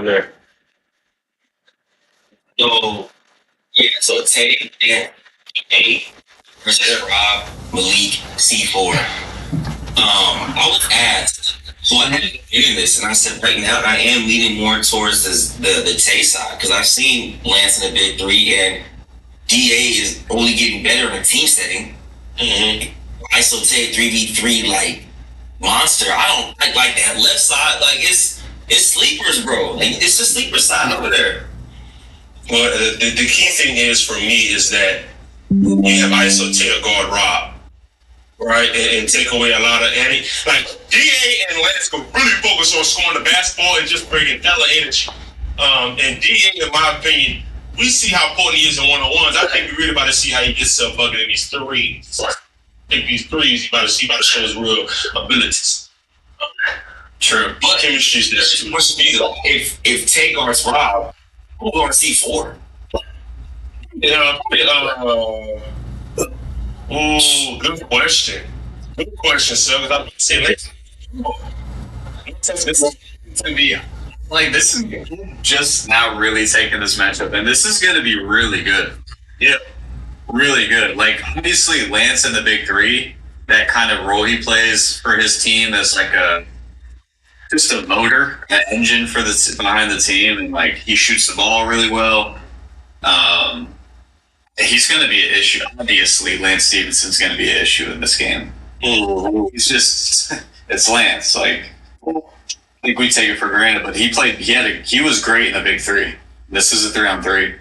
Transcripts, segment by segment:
going there? So yeah, so Tay and A versus Rob, Malik, C4. I was asked, so I had to do this, and I said right now I am leaning more towards the Tay side because I've seen Lance in the big three, and DA is only getting better in a team setting. Mm-hmm. ISO Tay 3v3 like monster. I don't like that left side. Like it's sleepers, bro. Like it's the sleeper side over there. Well, the key thing is for me is that you have ISO Tay guard Rob, right, and take away a lot of like DA and Lance can really focus on scoring the basketball and just bringing hella energy. And DA, in my opinion, we see how important he is in one-on-ones. I think we're really about to see how he gets bucket in these threes. I think these threes, you about to show his real abilities. True, but chemistry's there. If Tay guards Rob, we're going to see four. Yeah, good question. Good question, sir. I'm saying this is to be like this is just now really taking this matchup, and this is going to be really good. Yeah, really good. Like obviously, Lance in the big three, that kind of role he plays for his team as like just a motor, an engine for the behind the team, and like he shoots the ball really well. He's going to be an issue. Obviously, Lance Stevenson's going to be an issue in this game. He's just it's Lance. Like I think we take it for granted, but he played. He was great in the big three. This is a 3-on-3,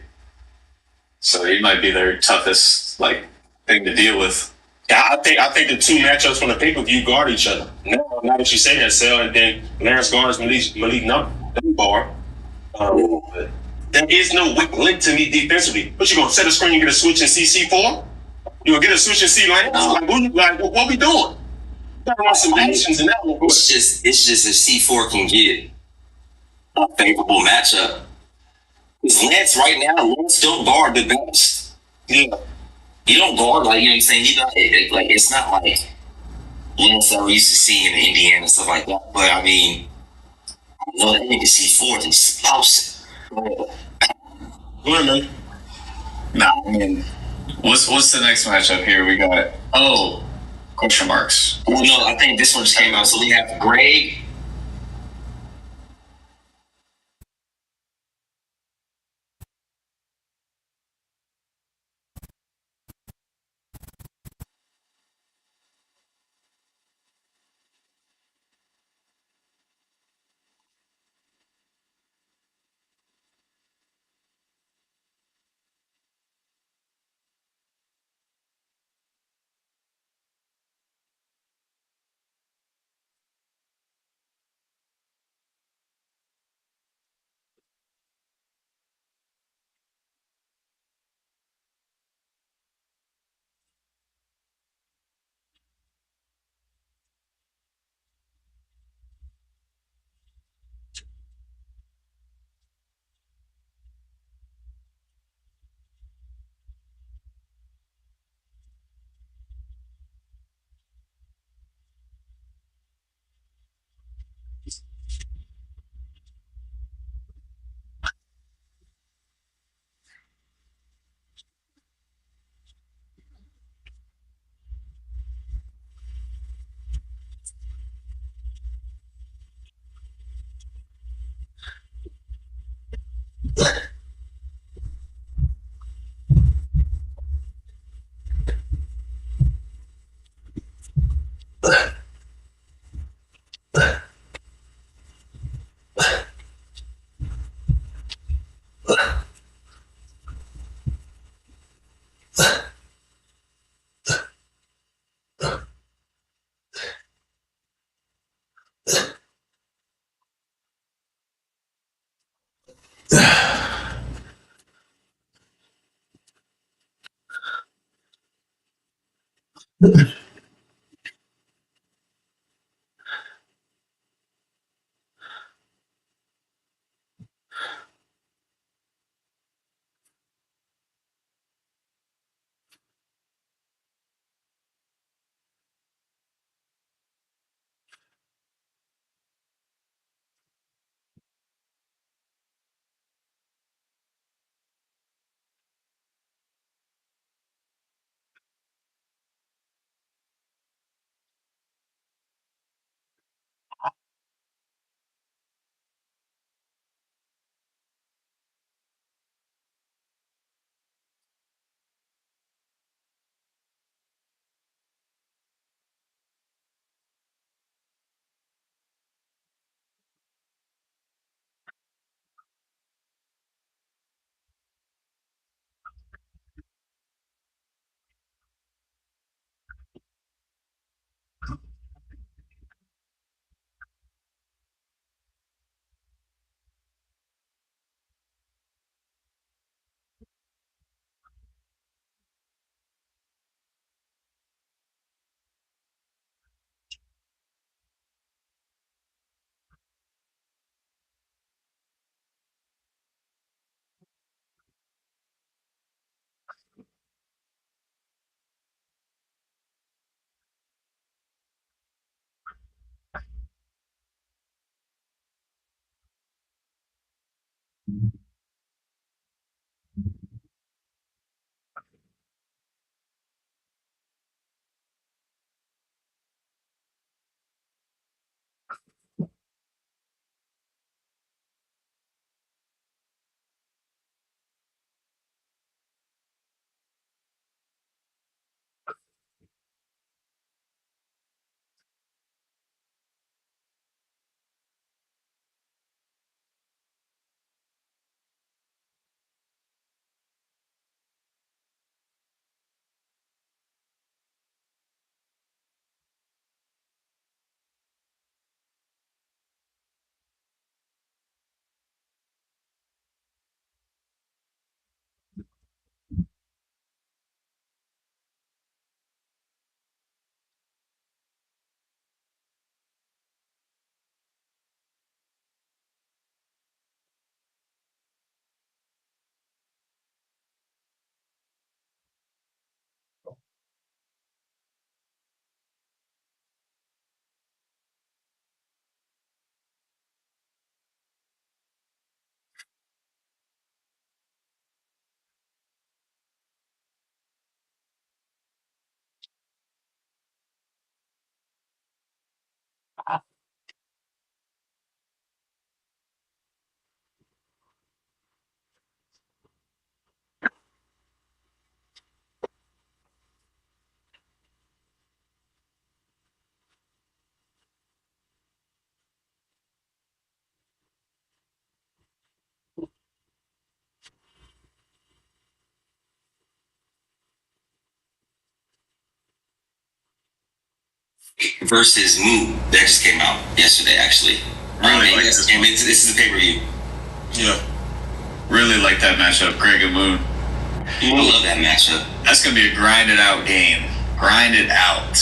so he might be their toughest like thing to deal with. Yeah, I think the two matchups from the pay-per-view guard each other. Now that you say that, Sal, and then Lance guards Malik Bar. There is no weak link to me defensively. But you gonna set a screen and get a switch in CC4? You gonna get a switch in C Lance? What we doing? There are some actions in that one. It's just if C4 can get a favorable matchup. Because Lance right now, Lance don't guard the best. Yeah. You don't guard like, you know what I'm saying? He's not like it's not like Lance that we used to see in Indiana and stuff like that. But I mean, I know that nigga C4 is explosive. Man. Nah, I mean, what's the next matchup here? We got question marks. Well, no, I think this one just came out. So we have Greg. versus Moon that just came out yesterday, actually. Really like this is a pay-per-view. Yeah. Really like that matchup, Greg and Moon. I love that matchup. That's gonna be a grinded out game. Grinded out.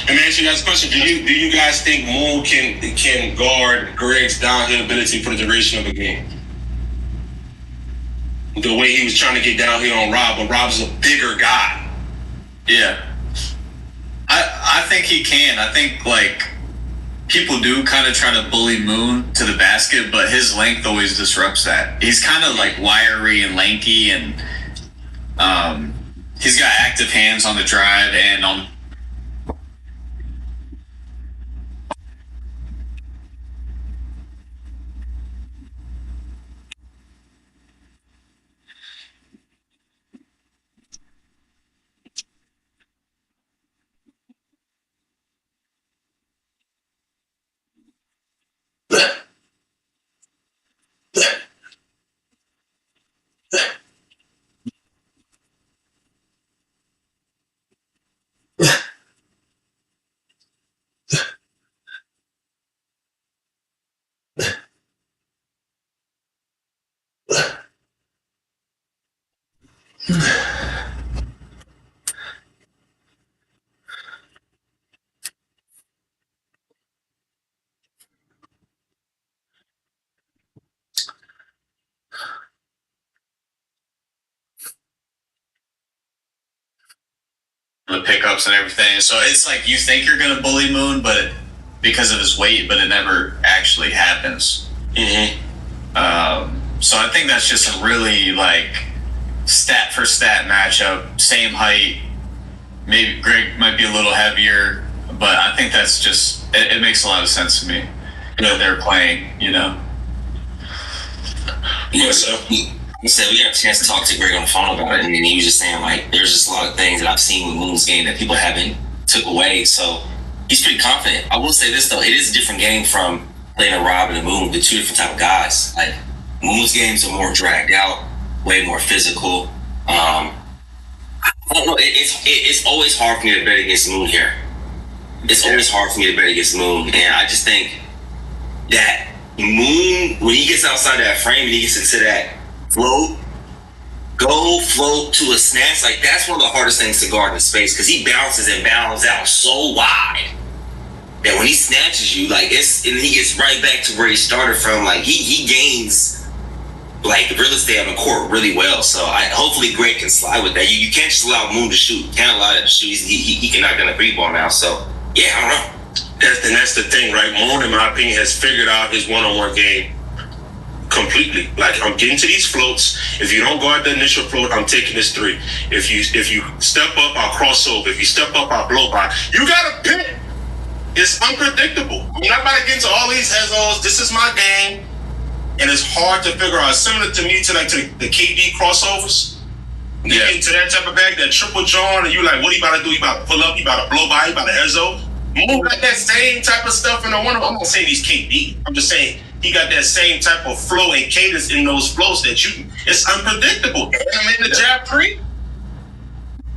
Let me ask you guys a question. Do you guys think Moon can guard Greg's downhill ability for the duration of the game? The way he was trying to get downhill on Rob, but Rob's a bigger guy. Yeah. I think he can. I think like people do kind of try to bully Moon to the basket, but his length always disrupts that. He's kind of like wiry and lanky, and he's got active hands on the drive and on. The pickups and everything. So it's like you think you're gonna bully Moon, but because of his weight, but it never actually happens. Mm-hmm. So I think that's just a really like stat for stat matchup. Same height. Maybe Greg might be a little heavier, but I think that's just it makes a lot of sense to me. They're playing, Yeah, so he said we got a chance to talk to Greg on the phone about it, and he was just saying like there's just a lot of things that I've seen with Moon's game that people haven't took away. So he's pretty confident. I will say this though, it is a different game from playing a Rob and a Moon. They're two different type of guys. Like Moon's games are more dragged out, way more physical. I don't know. It's always hard for me to bet against Moon here. It's always hard for me to bet against Moon, and I just think that Moon, when he gets outside that frame and he gets into that float to a snatch, like that's one of the hardest things to guard in space because he bounces and bounds out so wide that when he snatches you, like and he gets right back to where he started from. Like he gains like real estate on the court really well. So hopefully Greg can slide with that. You can't just allow Moon to shoot. You can't allow that to shoot. He can knock down a three ball now. So yeah, I don't know. That's the thing, right? Moon, in my opinion, has figured out his one-on-one game completely. Like, I'm getting to these floats. If you don't guard the initial float, I'm taking this three. If you step up, I'll cross over. If you step up, I'll blow by. You gotta pick. It's unpredictable. I'm not about to get into all these heads-ons. This is my game, and it's hard to figure out. Similar to me to the KD crossovers. You get into that type of bag, that triple John, and you like, what are you about to do? You about to pull up? You about to blow by? You about to heads-o? Moon got that same type of stuff in the one. I'm not saying he's KD. I'm just saying he got that same type of flow and cadence in those flows that it's unpredictable. And I'm in the jab pre.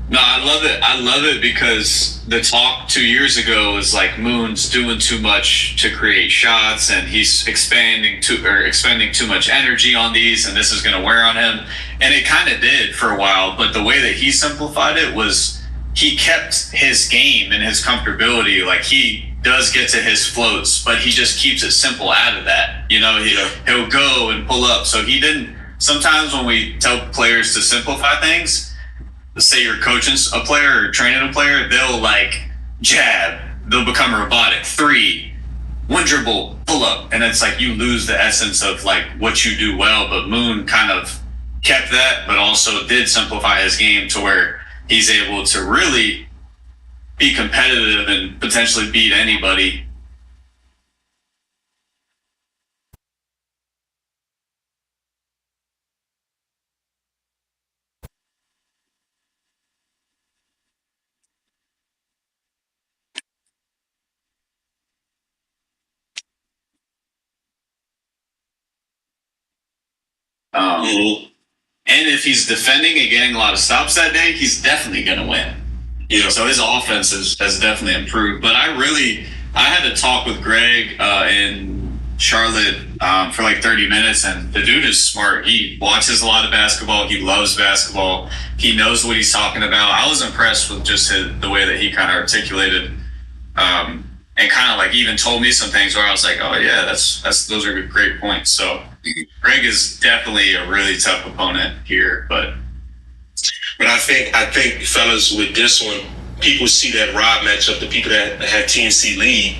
No, I love it. I love it because the talk 2 years ago was like Moon's doing too much to create shots, and he's expending too much energy on these, and this is going to wear on him. And it kind of did for a while, but the way that he simplified it was he kept his game and his comfortability. Like he does get to his floats, but he just keeps it simple out of that. He'll go and pull up. So he didn't. Sometimes when we tell players to simplify things, let's say you're coaching a player or training a player, they'll like jab, they'll become robotic. 3, one dribble, pull up, and it's like you lose the essence of like what you do well. But Moon kind of kept that, but also did simplify his game to where he's able to really be competitive and potentially beat anybody. And if he's defending and getting a lot of stops that day, he's definitely going to win. Yeah. So his offense has definitely improved. But I had to talk with Greg in Charlotte for like 30 minutes, and the dude is smart. He watches a lot of basketball. He loves basketball. He knows what he's talking about. I was impressed with just the way that he kind of articulated and kind of like even told me some things where I was like, oh yeah, those are great points. So Greg is definitely a really tough opponent here, but I think fellas, with this one, people see that Rob matchup, the people that had TNC lead.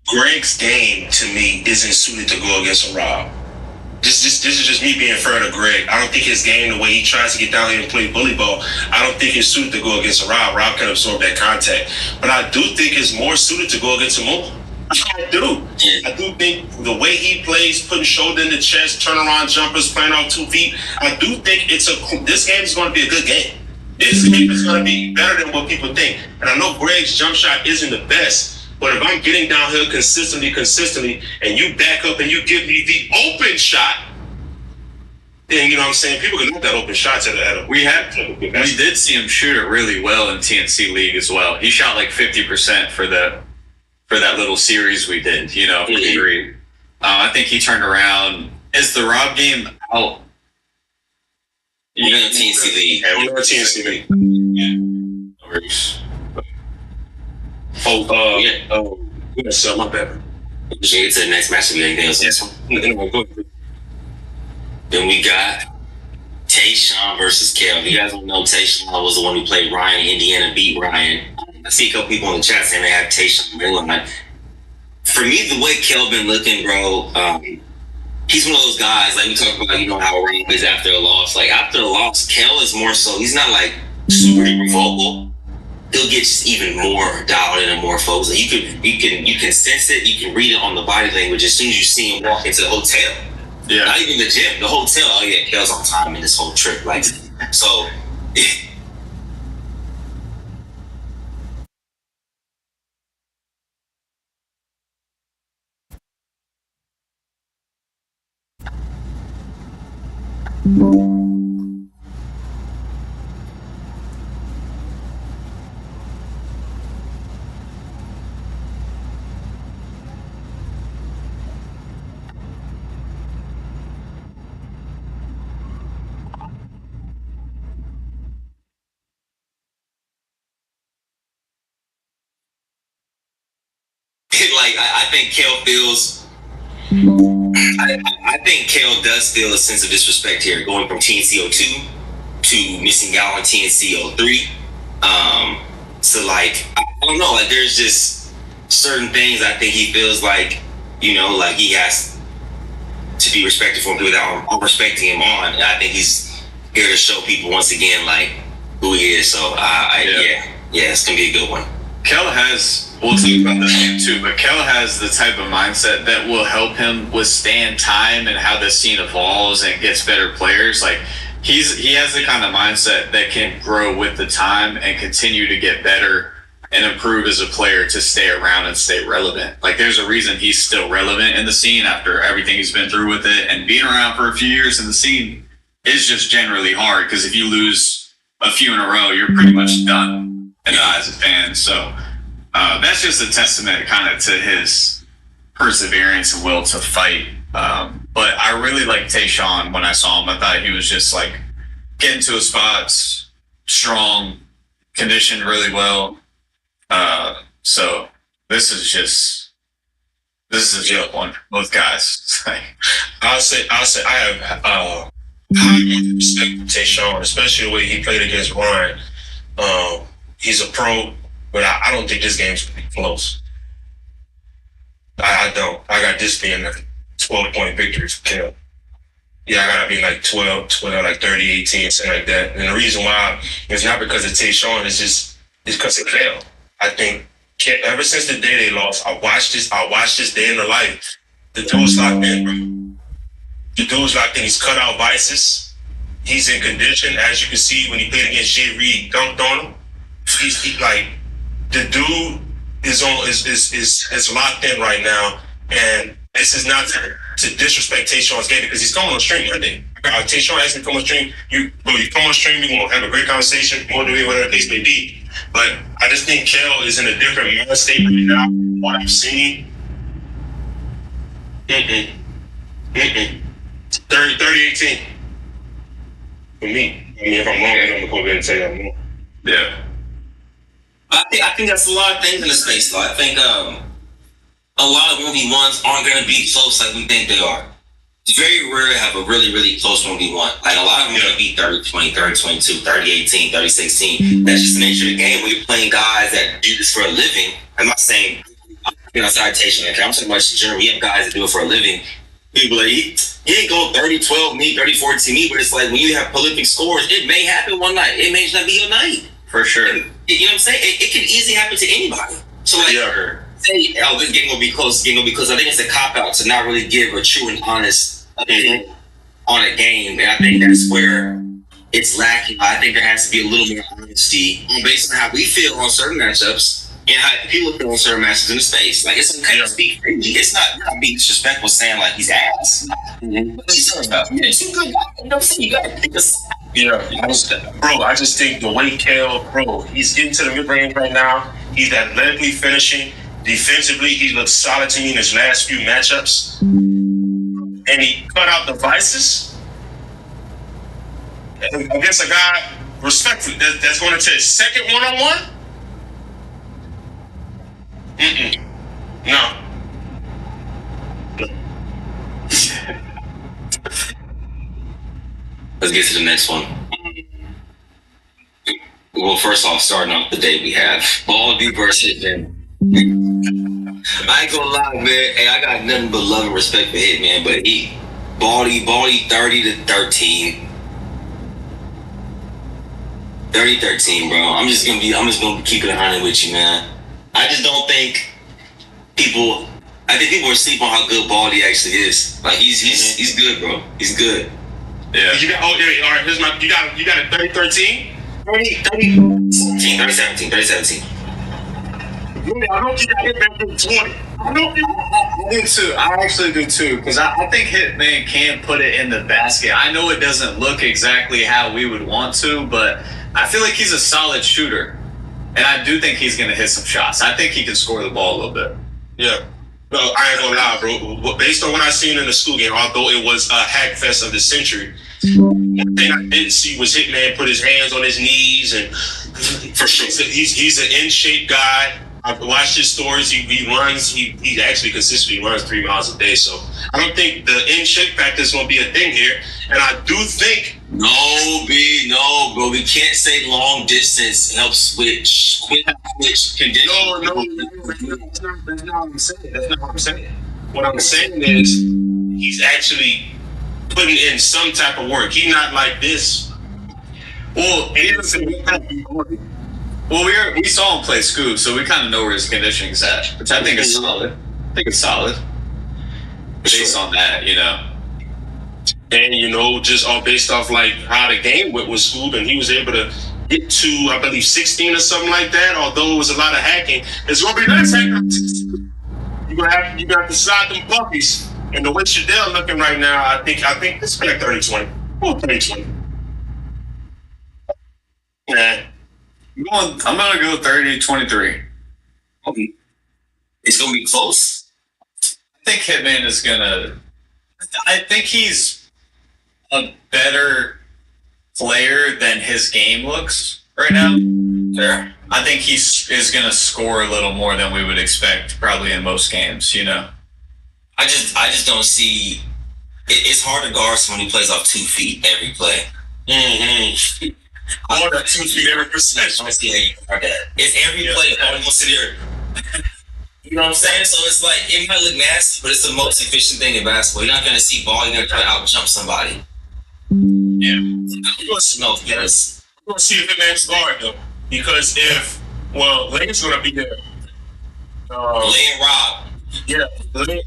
Greg's game, to me, isn't suited to go against a Rob. This is just me being fair to Greg. I don't think his game, the way he tries to get down here and play bully ball, I don't think it's suited to go against a Rob. Rob can absorb that contact. But I do think it's more suited to go against a Mo. I do. I do think the way he plays, putting shoulder in the chest, turnaround jumpers, playing off 2 feet, I do think this game is going to be a good game. This game is going to be better than what people think. And I know Greg's jump shot isn't the best, but if I'm getting downhill consistently, and you back up and you give me the open shot, then you know what I'm saying, people can look at open shots at a we did see him shoot it really well in TNC League as well. He shot like 50% for that little series we did, you know, for three. I think he turned around. Is the Rob game out? We're in TNC League. Yeah, we're in TNC League. Yeah. Yeah, so my bad. We should get to the next match. We got anything else? This one? No, go ahead. Then we got Tayshawn versus Kale. If you guys don't know, Tayshawn was the one who played Ryan. Indiana beat Ryan. I see a couple people in the chat saying they have Tayshawn Maryland. For me, the way Kale been looking, bro, he's one of those guys, like we talk about, you know, how Ryan plays after a loss. Like, after a loss, Kale is more so, he's not like super vocal. He'll get just even more dialed in and more focused. Like, you can sense it, you can read it on the body language as soon as you see him walk into the hotel. Yeah. Not even the gym, the hotel. Oh yeah, Kale's on time in this whole trip. Like, so like I think Kale feels. I think Kale does feel a sense of disrespect here, going from TNC02 to missing out on TNC03. So like I don't know, like there's just certain things I think he feels like, you know, like he has to be respected for people that are respecting him on. And I think he's here to show people once again like who he is. So yeah. Yeah, it's gonna be a good one. Kale has, we'll talk about this game too, but Kale has the type of mindset that will help him withstand time and how the scene evolves and gets better players. Like, he has the kind of mindset that can grow with the time and continue to get better and improve as a player to stay around and stay relevant. Like, there's a reason he's still relevant in the scene after everything he's been through with it, and being around for a few years in the scene is just generally hard, because if you lose a few in a row, you're pretty much done in the eyes of fans. So that's just a testament kind of to his perseverance and will to fight. But I really liked Tayshaun when I saw him. I thought he was just like getting to his spots, strong, conditioned really well. So this is a joke one for both guys. I'll say I have high respect for Tayshaun, especially the way he played against Ryan. He's a pro, but I don't think this game's gonna be close. I don't. I got this being a 12-point victory for Kale. Yeah, I gotta be like 12, like 30, 18, something like that. And the reason why is not because of Tayshaun, it's because of Kale. I think ever since the day they lost, I watched this day in the life. The dude's locked in, bro. The dude's locked in. He's cut out vices. He's in condition, as you can see when he played against Jay Reed, he dunked on him. He like, the dude is locked in right now, and this is not to disrespect Tayshaun's game, because he's coming on stream one day. Tayshaun asked me to come on stream. You come on stream, we're gonna have a great conversation, more do whatever the case may be. But I just think Kale is in a different mind state right now. What I've seen. 30-18. For me. I mean, if I'm wrong, I'm gonna go ahead and say I'm wrong. Yeah. I think that's a lot of things in the space, though. I think a lot of 1v1s aren't going to be close like we think they are. It's very rare to have a really, really close 1v1. Like, a lot of them are going to be 30-20, 30-22, 30-18, 30-16. That's just the nature of the game. When you're playing guys that do this for a living, I'm not saying, citation, I'm talking about in general. We have guys that do it for a living. People are like, he ain't going 30-12 me, 30-14 me, but it's like when you have prolific scores, it may happen one night. It may not be your night. For sure. You know what I'm saying? It can easily happen to anybody. So, like, say, this game will be close, I think it's a cop-out to not really give a true and honest opinion on a game. And I think that's where it's lacking. I think there has to be a little more honesty based on how we feel on certain matchups and how people feel on certain matchups in the space. Like, it's okay to speak freely. It's not, you're not being disrespectful saying, like, he's ass. But he's serious about it. It's a good guy. You know what I'm saying? You got to think of something. Yeah, I just think the way Kale, he's getting to the mid-range right now. He's athletically finishing. Defensively, he looks solid to me in his last few matchups. And he cut out the vices against a guy, respectfully, that's going to his second one-on-one? No. Let's get to the next one. Well, first off, starting off the day we have Baldy versus Hitman. I ain't gonna lie, man. Hey, I got nothing but love and respect for Hitman, but Baldy 30-13. 30-13, bro. I'm just gonna keep it 100 with you, man. I just don't think people are asleep on how good Baldy actually is. Like, he's good, bro. He's good. Yeah. All right. Here's you got a 30-13? 30-17. I don't think I hit back to 20. I do too. I actually do too, because I think Hitman can put it in the basket. I know it doesn't look exactly how we would want to, but I feel like he's a solid shooter. And I do think he's going to hit some shots. I think he can score the ball a little bit. Yeah. No, I ain't gonna lie, bro. Based on what I seen in the school game, although it was a hack fest of the century, one thing I didn't see was Hitman put his hands on his knees, and for sure, he's an in-shape guy. I've watched his stories. He runs. He actually consistently runs 3 miles a day. So I don't think the in-shape factor is gonna be a thing here. And I do think no, bro. We can't say long distance helps switch condition. No, that's not what I'm saying. That's not what I'm saying. What I'm saying is he's actually putting in some type of work. He's not like this. Well, it isn't. Well, we saw him play scoop, so we kind of know where his conditioning's at, which I think is solid. I think it's solid based on that, you know. And just all based off like how the game went with Scoop, and he was able to get to, I believe, 16 or something like that. Although it was a lot of hacking, it's gonna be nice hacking. You got to side them puppies, and the way Shadell looking right now, I think it's like 30-20. Oh, 30-20. Nah. I'm gonna go 30-23. Okay. It's gonna be close. I think Hitman is gonna. I think he's a better player than his game looks right now. Fair. I think he is gonna score a little more than we would expect, probably in most games. You know. I just don't see. It's hard to guard someone who plays off 2 feet every play. Mm-hmm. I want that 2 feet every possession. I see how you guard that. It's every play. I'm gonna sit here. You know what I'm saying? So it's like, it might look nasty, but it's the most efficient thing in basketball. You're not going to see ball, you're going to try to out jump somebody. Yeah. You're going to smell this. We're going to see if it makes guard, though. Because Lane's going to be there. Lane Rob. Yeah, Lane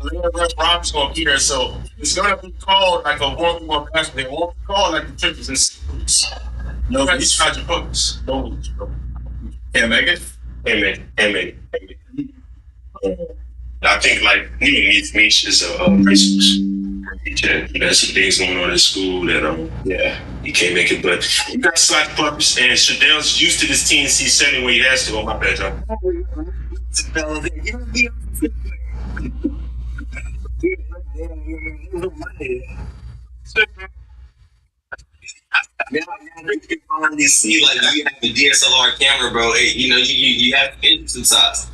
Rob's going to be there. So it's going to be called like a 1-1 basketball. It won't be called like the triples and scoops. No, you got to try your focus. No, Can't make it? Can't make it. I think like Meech is a principal. He has some things going on in school that he can't make it. But you got slot pups, and Shadell's used to this TNC setting where he has to. Oh my bad, John. You finally see, like, you have a DSLR camera, bro. You have to get sometimes.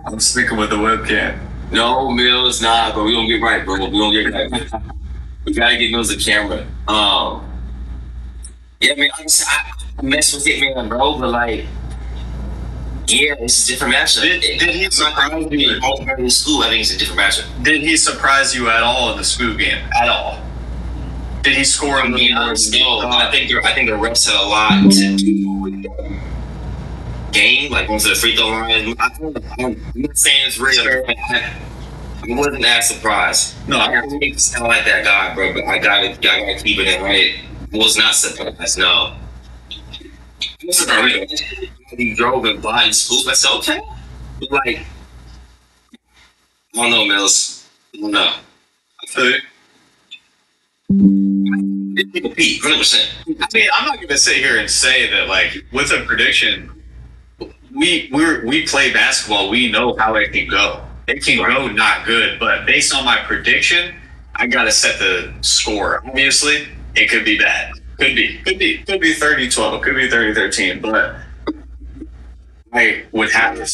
I'm speaking with the webcam. No, Mills, nah, but we gonna get right, bro. We gonna get right. We gotta get Mills a camera. Yeah, I mean, I mess with Hitman, bro, but like, yeah, it's a different matchup. Did he surprise you? In school, I think it's a different matchup. Did he surprise you at all in the school game? At all? Did he score a little more? No, I think the refs had a lot to do with the game, like going to the free throw line. I'm not saying it's real. I wasn't that surprised. No, I don't sound like that guy, bro. But I gotta keep it in right. I was not surprised. No. I was surprised. He drove and blind scoop. I said, okay. But like, I don't know, Mills. I don't know. I feel it. It's a peak, 100%. I mean, I'm not gonna sit here and say that like with a prediction. We play basketball. We know how it can go. It can go not good, but based on my prediction, I gotta set the score. Obviously, it could be bad. Could be 30-12. Could be 30-13. But I would have to.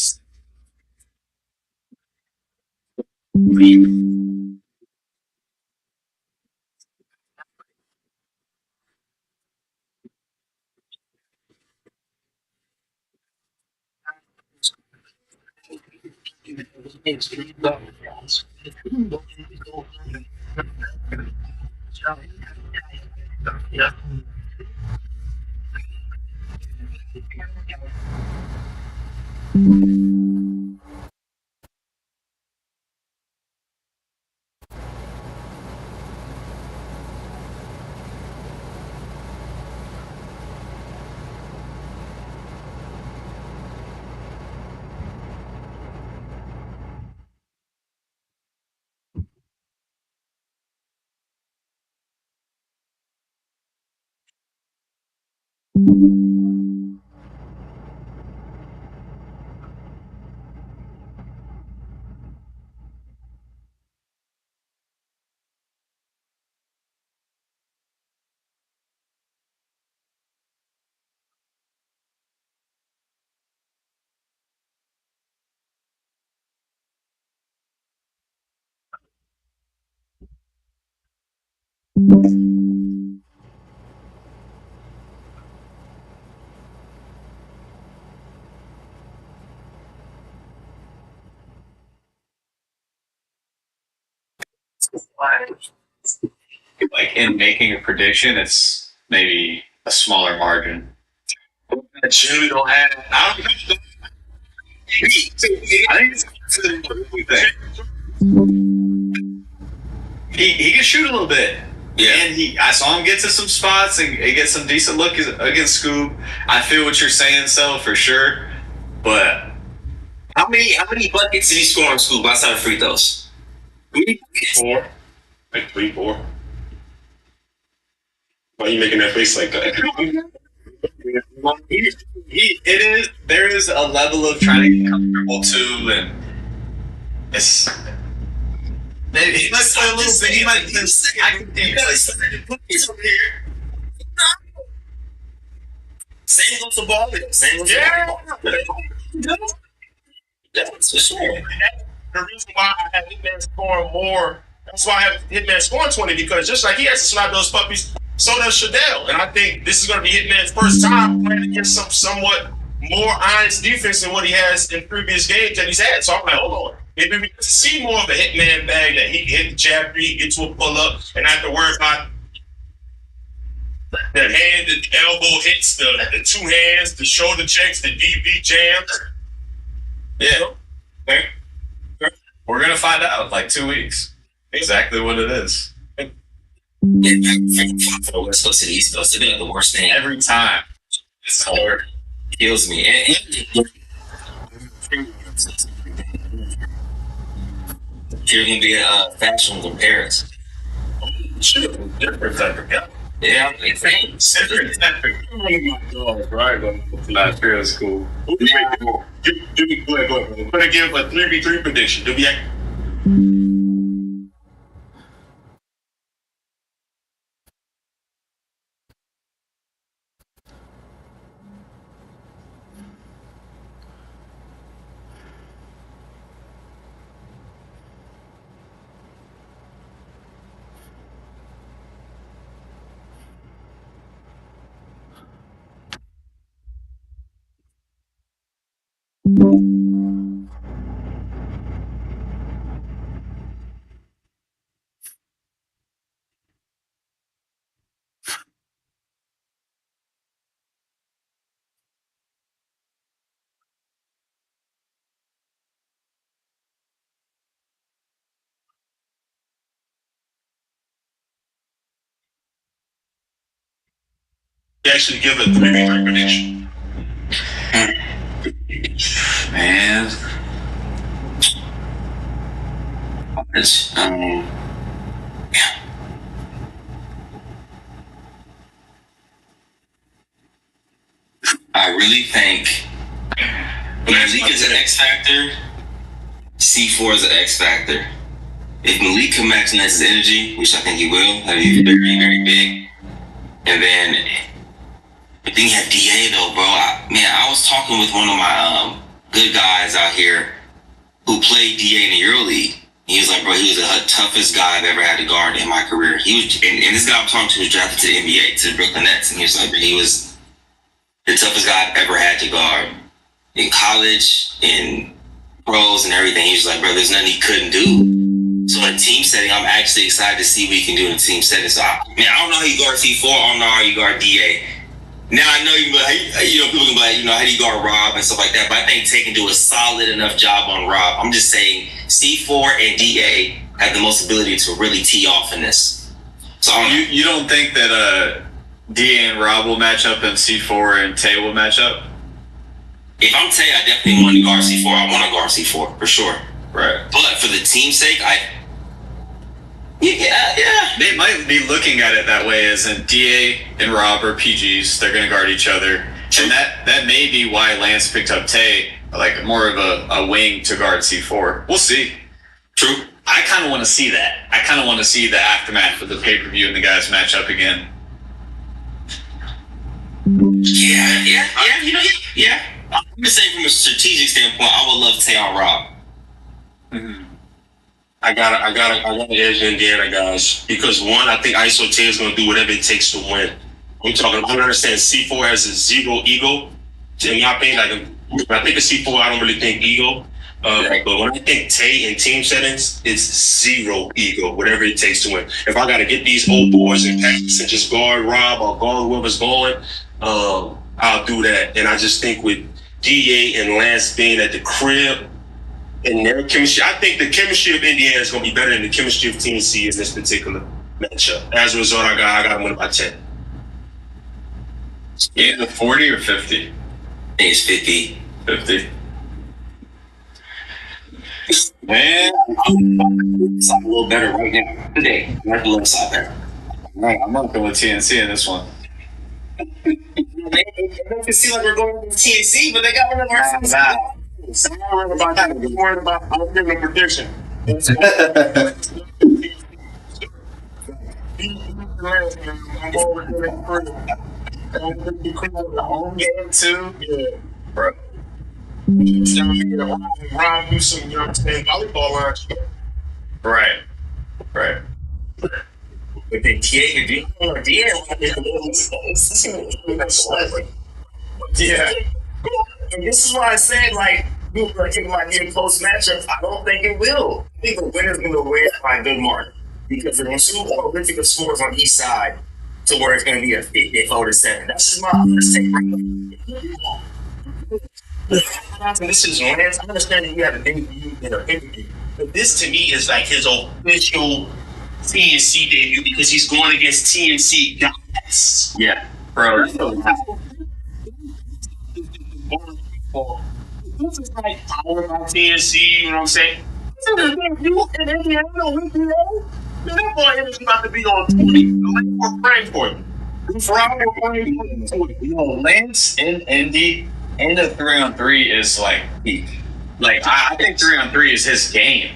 Like in making a prediction, it's maybe a smaller margin. I genuinely don't have. I think it's he can shoot a little bit. Yeah. And I saw him get to some spots and get some decent look against Scoob. I feel what you're saying, so for sure. But How many buckets did he score on Scoop outside of free throws? 4. Like 3, 4. Why are you making that face like that? There is a level of trying to get comfortable too, and it's. He might play a little bit. He might. You gotta put this over here. Same goes to ball. Same goes to ball. That's for sure. The reason why I have Hitman scoring more, that's why I have Hitman scoring 20, because just like he has to slap those puppies, so does Shadell. And I think this is going to be Hitman's first time playing against some somewhat more honest defense than what he has in previous games that he's had. So I'm like, hold on. Maybe we get to see more of a Hitman bag that he can hit the jab beat, get to a pull up, and not have to worry about the hand, the elbow hits, the 2 hands, the shoulder checks, the DB jams. Yeah. We're gonna find out in like 2 weeks exactly what it is. Yeah, from the West Coast to the East Coast, they've been the worst thing Every time. It's hard. kills me. You're gonna be a fashion compares. Shit, different type of guy. Yeah, it's Different type of right? That feels cool. Give me, go ahead. I'm gonna give a 3v3 prediction. Do we actually give a 3v3 prediction? Man. It's, I really think Malik is an X factor. C4 is an X factor. If Malik can maximize his energy, which I think he will, that'd be very, very big. And then I think you have DA though, bro. I was talking with one of my good guys out here who played DA in the EuroLeague. He was like, bro, he was the toughest guy I've ever had to guard in my career. He was, and this guy I'm talking to was drafted to the NBA, to the Brooklyn Nets, and he was like, bro, he was the toughest guy I've ever had to guard in college, in pros, and everything. He was like, bro, there's nothing he couldn't do. So in a team setting, I'm actually excited to see what he can do in a team setting. So I don't know how you guard C4. I don't know how you guard DA. Now I know you, people can be like, how do you guard Rob and stuff like that. But I think Tay can do a solid enough job on Rob. I'm just saying C4 and DA have the most ability to really tee off in this. So You don't think that DA and Rob will match up and C4 and Tay will match up? If I'm Tay, I definitely want to guard C4. I want to guard C4 for sure. Right. But for the team's sake, Yeah. They might be looking at it that way, as in DA and Rob are PGs. They're going to guard each other. True. And that may be why Lance picked up Tay, like more of a wing to guard C4. We'll see. True. I kind of want to see that. I kind of want to see the aftermath of the pay-per-view and the guys match up again. Yeah. I'm just saying from a strategic standpoint, I would love Tay on Rob. Mm-hmm. I got the edge in Indiana, guys, because one, I think ISO Tay is going to do whatever it takes to win. I understand C4 has a zero ego. In my opinion, when I think of C4, I don't really think ego. But when I think Tay in team settings, it's zero ego, whatever it takes to win. If I got to get these old boys in practice and just guard Rob or guard whoever's going, I'll do that. And I just think with DA and Lance being at the crib and their chemistry, I think the chemistry of Indiana is going to be better than the chemistry of TNC in this particular matchup. As a result, I got to win by 10. Either 40 or 50. I think it's 50. 50. Man, it's like a little better right now. Today, right the left side better. All right, I'm not going with TNC in this one. It makes it seem like we're going with TNC, but they got one of our side. I'm not worried about that. I'm worried about I'm giving a prediction. I'm over game too. Yeah, bro. Ryan Newsom, you know what I'm saying? Volleyball lines. Right. Right. But then DA, Yeah. and this is why I said, like, it might be a close matchup. I don't think it will. I think the winner's going to win by a good margin because they're going to shoot Olympic scores on each side to where it's going to be a 54-7. That's just my understanding. This is Lance. I understand that you have a debut in an interview, but this to me is like his official TNC debut because he's going against TNC guys. Yeah, bro. This is like power by TNC, you know what I'm saying? This is a debut in Indiana with you. That boy is about to be on 20. I'm praying for you. You know, Lance in Indy and the 3-on-3 is like peak. Like I think 3-on-3 is his game.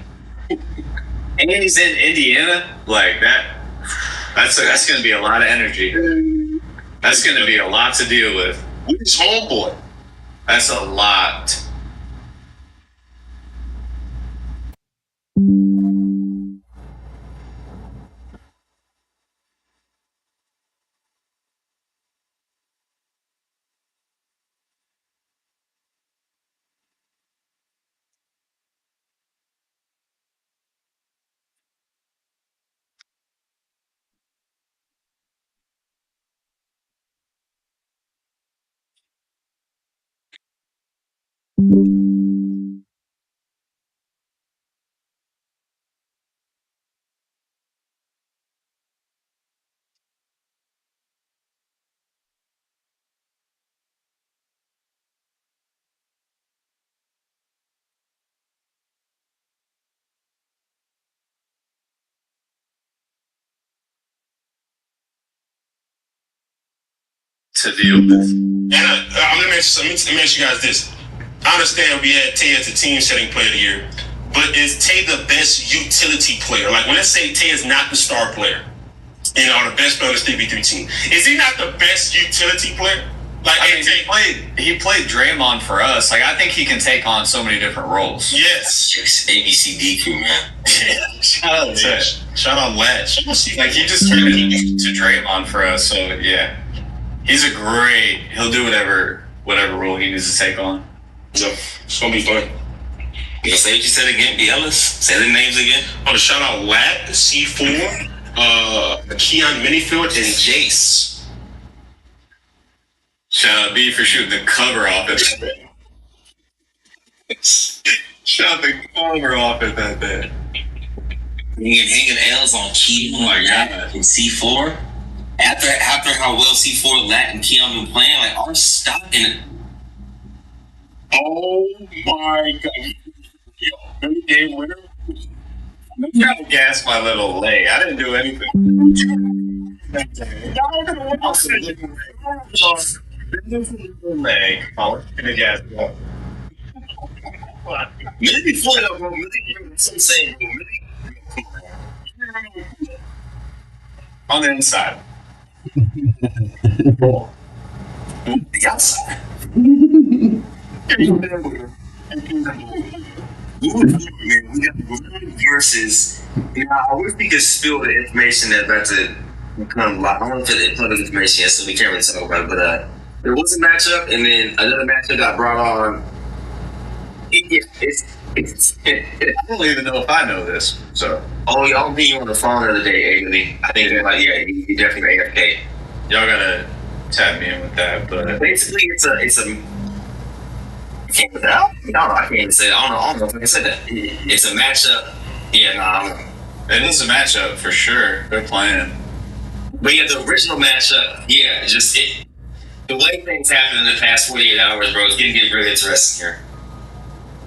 And he's in Indiana, like that. That's going to be a lot of energy. That's going to be a lot to deal with. With his homeboy. That's a lot. To deal with. And let me ask you guys this. I understand we had Tay as a team-setting player of the year, but is Tay the best utility player? Like, when let's say Tay is not the star player, you know, the best player on this 3v3 team, is he not the best utility player? Like, I mean, he played Draymond for us. Like, I think he can take on so many different roles. Yes. ABCD crew, man. Yeah. Shout out Latch. Like, he just turned into Draymond for us. So yeah, he's he'll do whatever role he needs to take on. So it's gonna be fun. You say what you said again, Ellis? Say the names again. Oh, shout out Lat, C4, Keon Minifield, and Jace. Shout out B for shooting the cover off at that. Shot the cover off at that bit. Hanging L's on Keon or and C4. After how well C4, Lat, and Keon been playing, like our stock in it. Oh my god. Yo, game winner. I'm trying to gas my little leg. I didn't do anything. Leg. I'm gonna gas it up. Maybe pull it up, bro. Maybe some saying, On the inside. The outside. Versus, I wish we could spill the information that's about to become live. I don't know if it's public information yet, so we can't really talk about it. But there was a matchup, and then another matchup got brought on. I don't even know if I know this. So, I'll be on the phone the other day, Ailey. I think they're like, yeah, you definitely AFK. y'all gotta tap me in with that, but basically it's a. I can't even say that. I don't know if I can say that. It's a matchup. Yeah, it is a matchup for sure. They're playing. But yeah, the original matchup, yeah, just the way things happen in the past 48 hours, bro, it's getting really interesting here.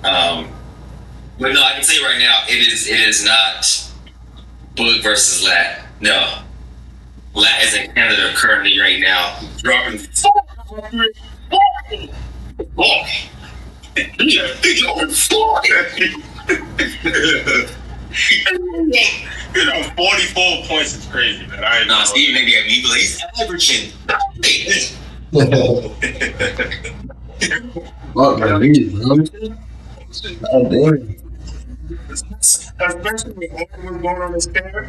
But no, I can say right now, it is not Boog versus Lat. No. Lat is in Canada currently right now, dropping 40. You know, 44 points is crazy, man. Nah, Steve maybe at me, but he's averaging. Fuck my knees, bro. God damn. Especially with everyone going on this camera.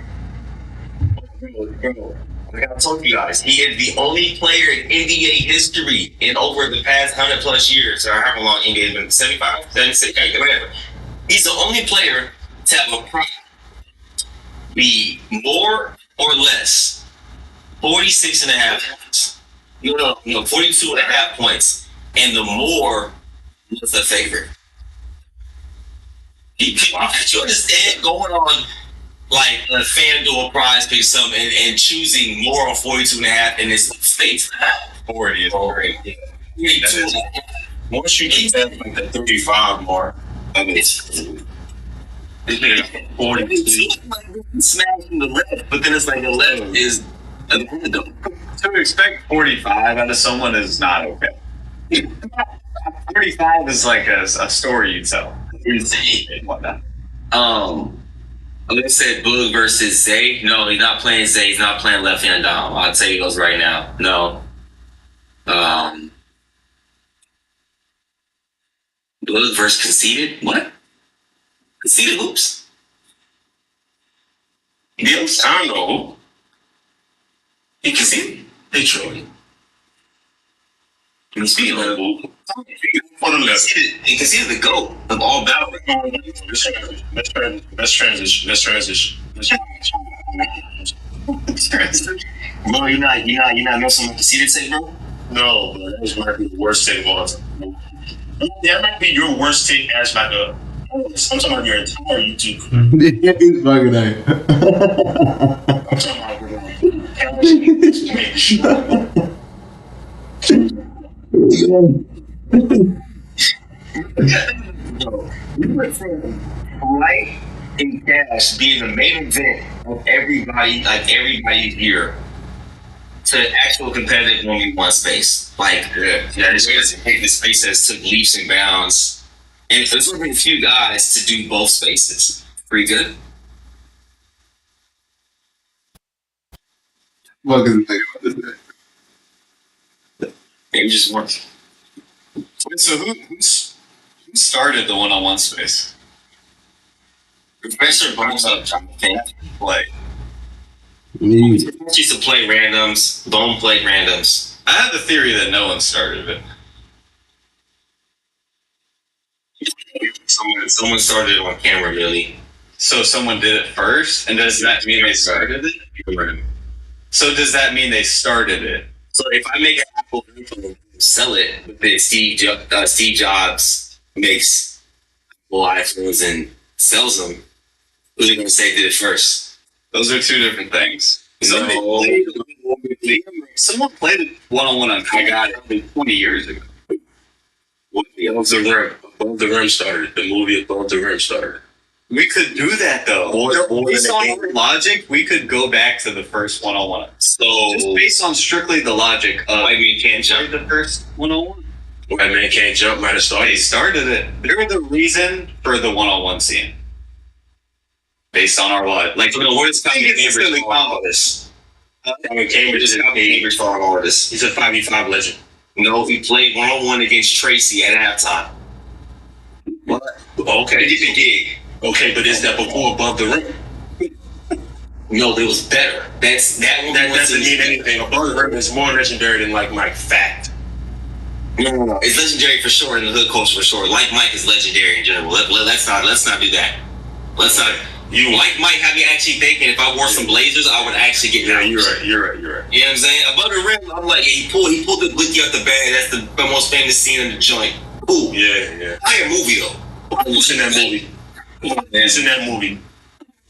Like I told you guys, he is the only player in NBA history in over the past 100 plus years, or however long NBA has been, 75, 76, whatever. He's the only player to have a prop be more or less 46 and a half points. No, 42 and a half points. And the more was the favorite. You understand going on like a FanDuel prize pick something and choosing more on 42 and a half in this space. 40 is great. Once you get that like the 35 mark, I mean, it's 40. Smashing the left, but then it's like the left is a random. To expect 45 out of someone is not okay. 45 is like a story you tell. And whatnot. They said Boog versus Zay. No, he's not playing Zay. He's not playing left hand Dom. I'll tell you those right now. No. Boog versus Conceited? What? Conceited hoops? Yes, I know. He conceded. They trolling. Speaking of For the left. he conceded the GOAT of all battle. Let's transition. Bro, you're not know someone conceded take, bro? No, but that might be the worst take of all time. That might be your worst take as like I'm talking about your entire YouTube. He's fucking out. I'm talking about We went from Light and Cash being the main event of everybody here to actual competitive 1v1 space. Like, the space has took leaps and bounds. And there's only a few guys to do both spaces. Pretty good. What is the thing about this? Maybe just more. Wait, so who started the one-on-one space? Professor Bones up, I think. Like, Me. Used to play randoms. Bone played randoms. I have the theory that no one started it. Someone started it on camera, really. So someone did it first, and does that mean they started it? So does that mean they started it? So if I make an Apple iPhone, sell it, but then Steve Jobs makes Apple iPhones and sells them, who's going to say did it first? Those are two different things. No. Someone played it one-on-one on God 20 years ago. Above the Rim started. The movie Above the Rim started. We could do that though. Based on our logic, we could go back to the first one-on-one. So Just based on strictly the logic of White Man Can't Jump. the first one-on-one. White Man Can't Jump might have started. They started it. They're the reason for the one-on-one scene. Based on our logic. Like, what is Tommy it's Cambridge silly for all this? Tommy Cambridge is Tommy Cambridge for all this. He's a 5v5 legend. No, he played 1-on-1 against Tracy at halftime. What? Okay. He did the gig. Okay, but is that before Above the Rim? No, it was better. That doesn't mean anything. Above the Rim is more legendary than like Mike Fact. No. It's legendary for sure, and the hood culture for sure. Like Mike is legendary in general. Let's not do that. Let's not. Mike might have me actually thinking if I wore some blazers, I would actually get. Yeah, you're right. You know what I'm saying? Above the rim, I'm like, yeah, he pulled the blicky out the bag. That's the most famous scene in the joint. Cool. Yeah. I a movie though. It's in that movie. It's in that movie.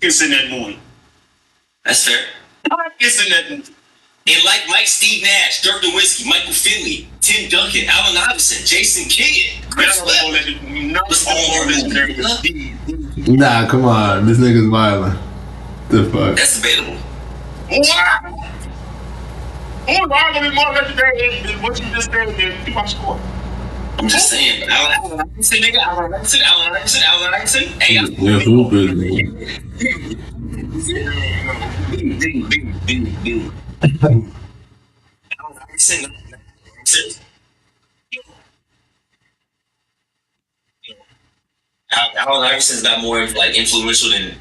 It's in that movie. That's fair. It's in that movie. And like Mike, Steve Nash, Dirk Nowitzki, Michael Finley, Tim Duncan, Allen Iverson, Jason Kidd, Chris Webber. Nah, come on. This nigga's violent. The fuck? That's debatable. Who's arguing more legendary than what you just said than Tupac Shakur? I'm just saying. Allen Iverson, nigga. Allen Iverson. Hey, yeah, who is nigga? Allen Iverson's not more like influential than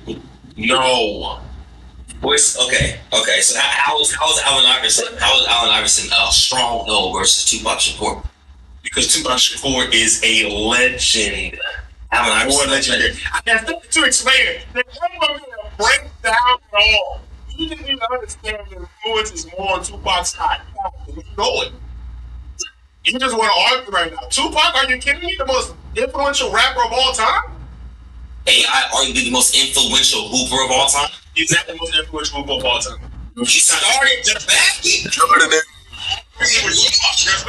No. voice. Okay. So how was Allen Iverson? How was Allen Iverson strong though versus Tupac Shakur? Because Tupac Shakur is a legend. Allen Iverson legendary. I have to explain it. The number break down at all. You didn't even understand the influence is more on Tupac's side. You know it. You just want to argue right now. Tupac, are you kidding me? The most influential rapper of all time? AI arguably the most influential hooper of all time. He's not the most influential hooper of all time. He started the back.